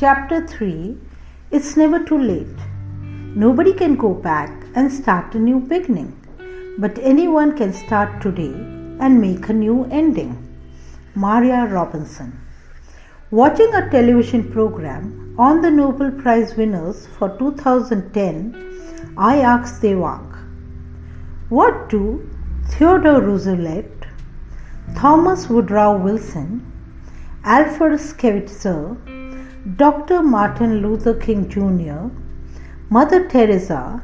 Chapter 3. It's never too late. Nobody can go back and start a new beginning, but anyone can start today and make a new ending. Maria Robinson. Watching a television program on the Nobel Prize winners for 2010, I asked Devang, what do Theodore Roosevelt, Thomas Woodrow Wilson, Alfred Schweitzer, Dr. Martin Luther King Jr., Mother Teresa,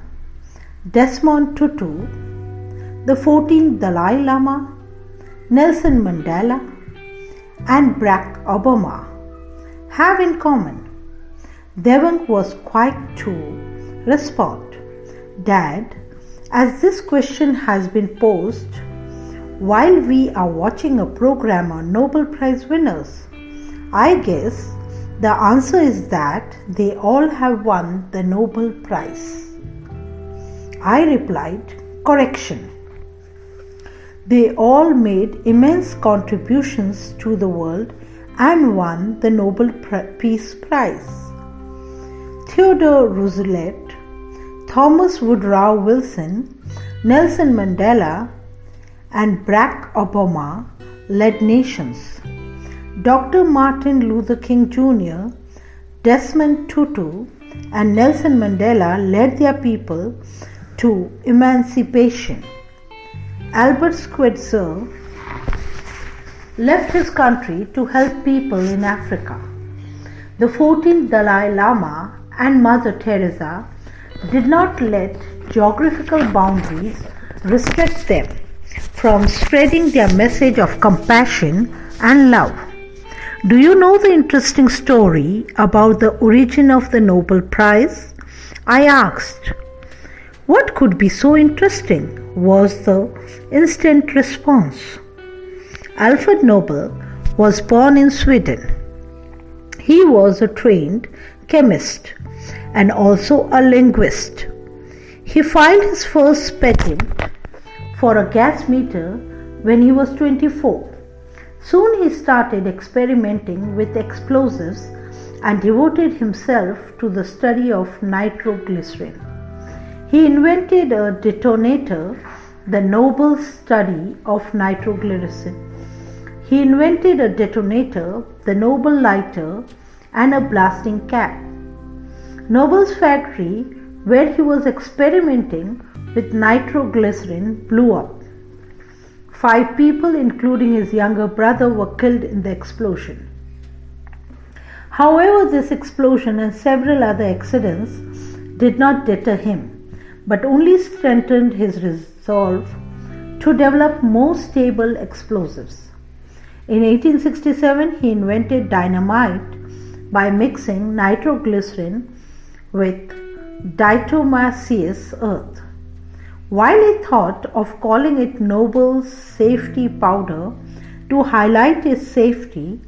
Desmond Tutu, the 14th Dalai Lama, Nelson Mandela, and Barack Obama have in common? Devang was quick to respond, Dad, as this question has been posed while we are watching a program on Nobel Prize winners, I guess the answer is that they all have won the Nobel Prize. I replied, correction. They all made immense contributions to the world and won the Nobel Peace Prize. Theodore Roosevelt, Thomas Woodrow Wilson, Nelson Mandela, and Barack Obama led nations. Dr. Martin Luther King Jr., Desmond Tutu, and Nelson Mandela led their people to emancipation. Albert Schweitzer left his country to help people in Africa. The 14th Dalai Lama and Mother Teresa did not let geographical boundaries restrict them from spreading their message of compassion and love. Do you know the interesting story about the origin of the Nobel Prize? I asked. What could be so interesting? Was the instant response. Alfred Nobel was born in Sweden. He was a trained chemist and also a linguist. He filed his first patent for a gas meter when he was 24. Soon he started experimenting with explosives and devoted himself to the study of nitroglycerin. He invented a detonator, the noble study of nitroglycerin. He invented a detonator, the noble lighter, and a blasting cap. Nobel's factory, where he was experimenting with nitroglycerin, blew up. 5 people, including his younger brother, were killed in the explosion. However, this explosion and several other accidents did not deter him, but only strengthened his resolve to develop more stable explosives. In 1867, he invented dynamite by mixing nitroglycerin with diatomaceous earth. While he thought of calling it Nobel's safety powder to highlight its safety,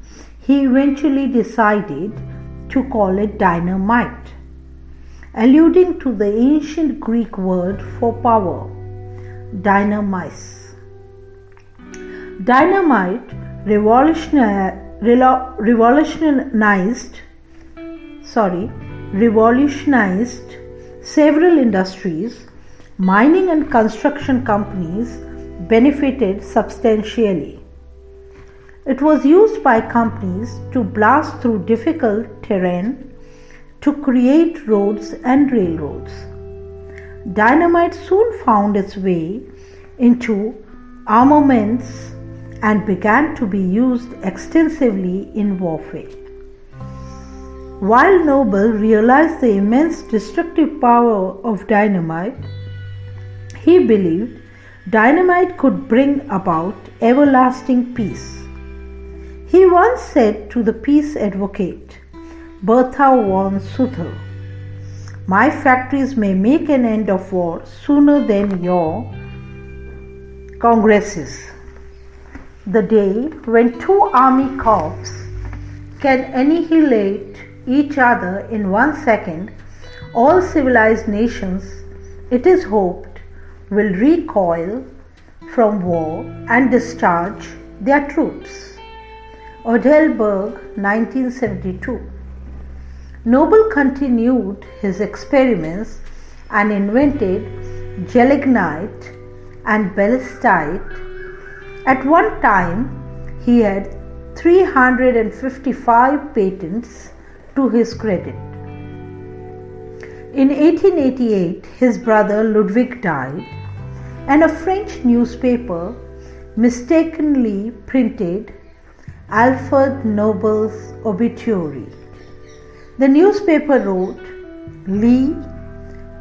he eventually decided to call it dynamite, alluding to the ancient Greek word for power, dynamis. Dynamite revolutionized several industries. Mining and construction companies benefited substantially. It was used by companies to blast through difficult terrain to create roads and railroads. Dynamite soon found its way into armaments and began to be used extensively in warfare. While Nobel realized the immense destructive power of dynamite, he believed dynamite could bring about everlasting peace. He once said to the peace advocate, Bertha von Sutter, my factories may make an end of war sooner than your congresses. The day when 2 army corps can annihilate each other in 1 second, all civilized nations, it is hoped, will recoil from war and discharge their troops. Odelberg, 1972. Nobel continued his experiments and invented gelignite and ballistite. At one time, he had 355 patents to his credit. In 1888, his brother Ludwig died, and a French newspaper mistakenly printed Alfred Nobel's obituary. The newspaper wrote, "Lee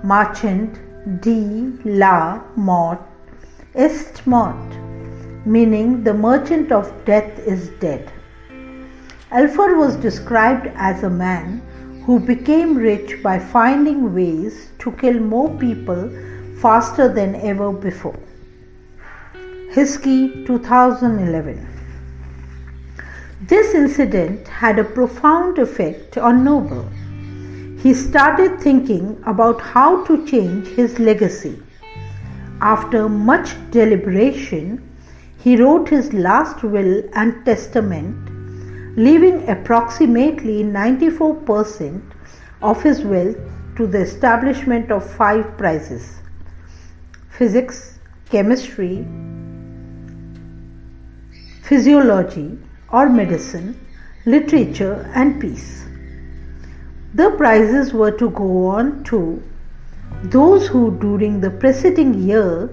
Marchand de la Mort est mort," meaning the merchant of death is dead. Alfred was described as a man who became rich by finding ways to kill more people faster than ever before. Hiskey, 2011. This incident had a profound effect on Nobel. He started thinking about how to change his legacy. After much deliberation, he wrote his last will and testament, leaving approximately 94% of his wealth to the establishment of 5 prizes: physics, chemistry, physiology or medicine, literature and peace. The prizes were to go on to those who during the preceding year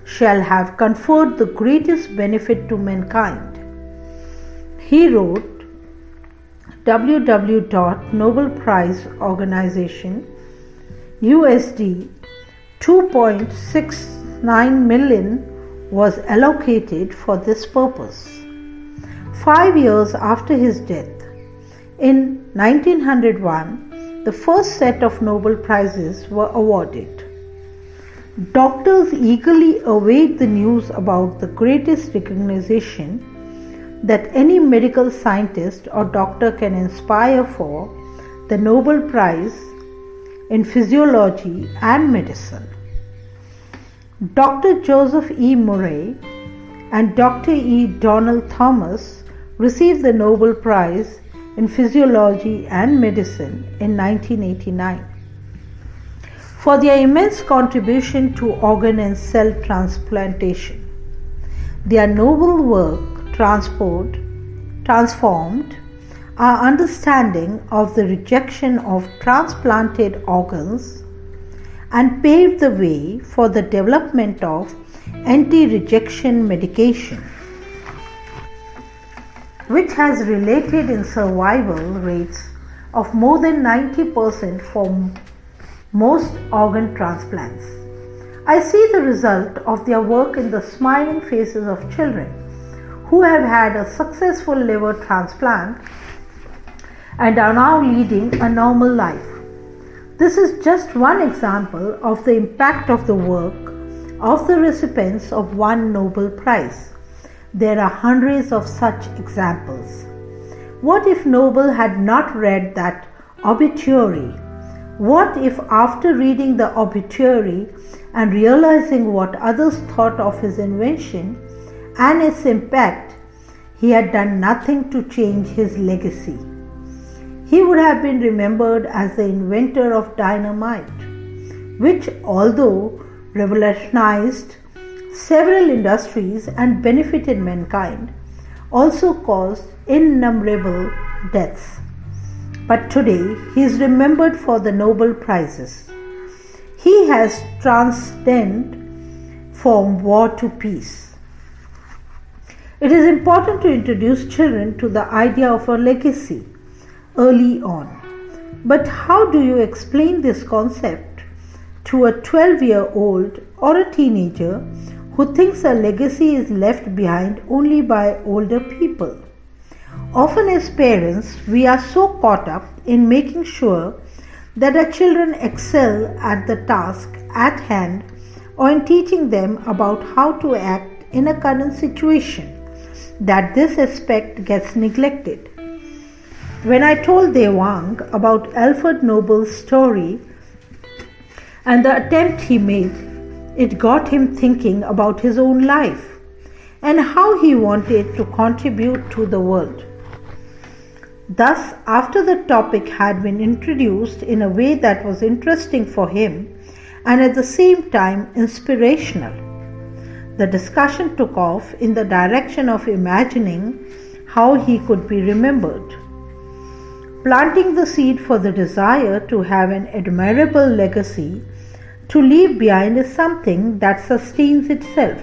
shall have conferred the greatest benefit to mankind. He wrote, www.Nobel Prize Organization, USD 2.69 million was allocated for this purpose. 5 years after his death, in 1901, the first set of Nobel Prizes were awarded. Doctors eagerly await the news about the greatest recognition that any medical scientist or doctor can aspire for, the Nobel Prize in Physiology and Medicine. Dr. Joseph E. Murray and Dr. E. Donald Thomas received the Nobel Prize in Physiology and Medicine in 1989 for their immense contribution to organ and cell transplantation. Their noble work transformed our understanding of the rejection of transplanted organs and paved the way for the development of anti-rejection medication, which has related in survival rates of more than 90% for most organ transplants. I see the result of their work in the smiling faces of children who have had a successful liver transplant and are now leading a normal life. This is just one example of the impact of the work of the recipients of one Nobel Prize. There are hundreds of such examples. What if Nobel had not read that obituary? What if after reading the obituary and realizing what others thought of his invention and its impact, he had done nothing to change his legacy? He would have been remembered as the inventor of dynamite, which, although revolutionized several industries and benefited mankind, also caused innumerable deaths. But today he is remembered for the Nobel Prizes. He has transcended from war to peace. It is important to introduce children to the idea of a legacy early on. But how do you explain this concept to a 12-year-old or a teenager who thinks a legacy is left behind only by older people? Often as parents, we are so caught up in making sure that our children excel at the task at hand or in teaching them about how to act in a current situation that this aspect gets neglected. When I told Devang about Alfred Nobel's story and the attempt he made, it got him thinking about his own life and how he wanted to contribute to the world. Thus, after the topic had been introduced in a way that was interesting for him and at the same time inspirational, the discussion took off in the direction of imagining how he could be remembered, planting the seed for the desire to have an admirable legacy to leave behind is something that sustains itself.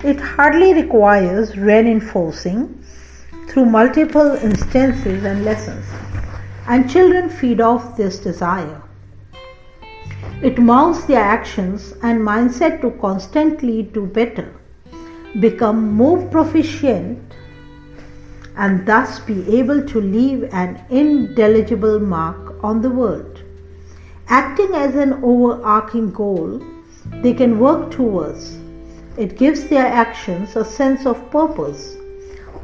It hardly requires reinforcing through multiple instances and lessons, and children feed off this desire. It mounts their actions and mindset to constantly do better, become more proficient, and thus be able to leave an indelible mark on the world. Acting as an overarching goal they can work towards, it gives their actions a sense of purpose.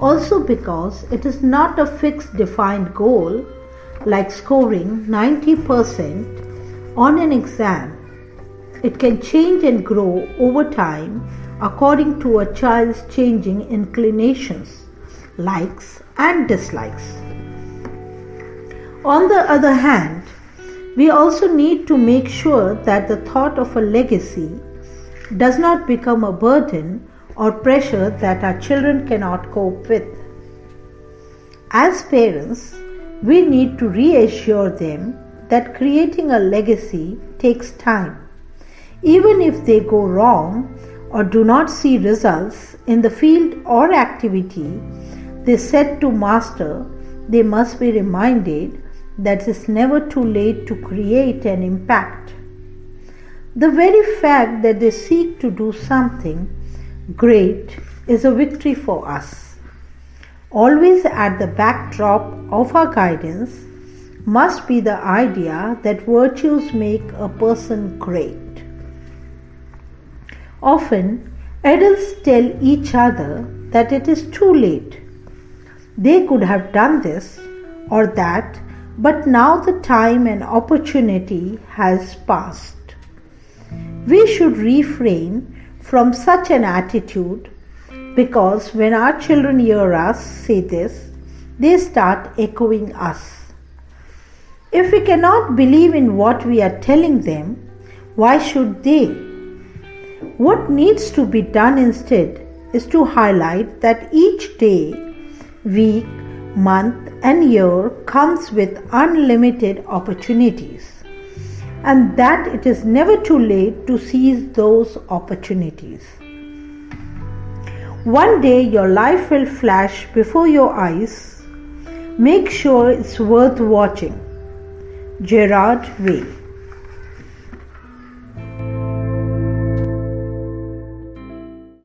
Also, because it is not a fixed defined goal like scoring 90% on an exam, it can change and grow over time according to a child's changing inclinations, likes and dislikes. On the other hand, we also need to make sure that the thought of a legacy does not become a burden or pressure that our children cannot cope with. As parents, we need to reassure them that creating a legacy takes time. Even if they go wrong or do not see results in the field or activity they set to master, they must be reminded that it's never too late to create an impact. The very fact that they seek to do something great is a victory for us. Always at the backdrop of our guidance must be the idea that virtues make a person great. Often, adults tell each other that it is too late. They could have done this or that, but now the time and opportunity has passed. We should refrain from such an attitude, because when our children hear us say this, they start echoing us. If we cannot believe in what we are telling them, why should they? What needs to be done instead is to highlight that each day, week, month and year comes with unlimited opportunities, and that it is never too late to seize those opportunities. One day your life will flash before your eyes. Make sure it's worth watching. Gerard Way.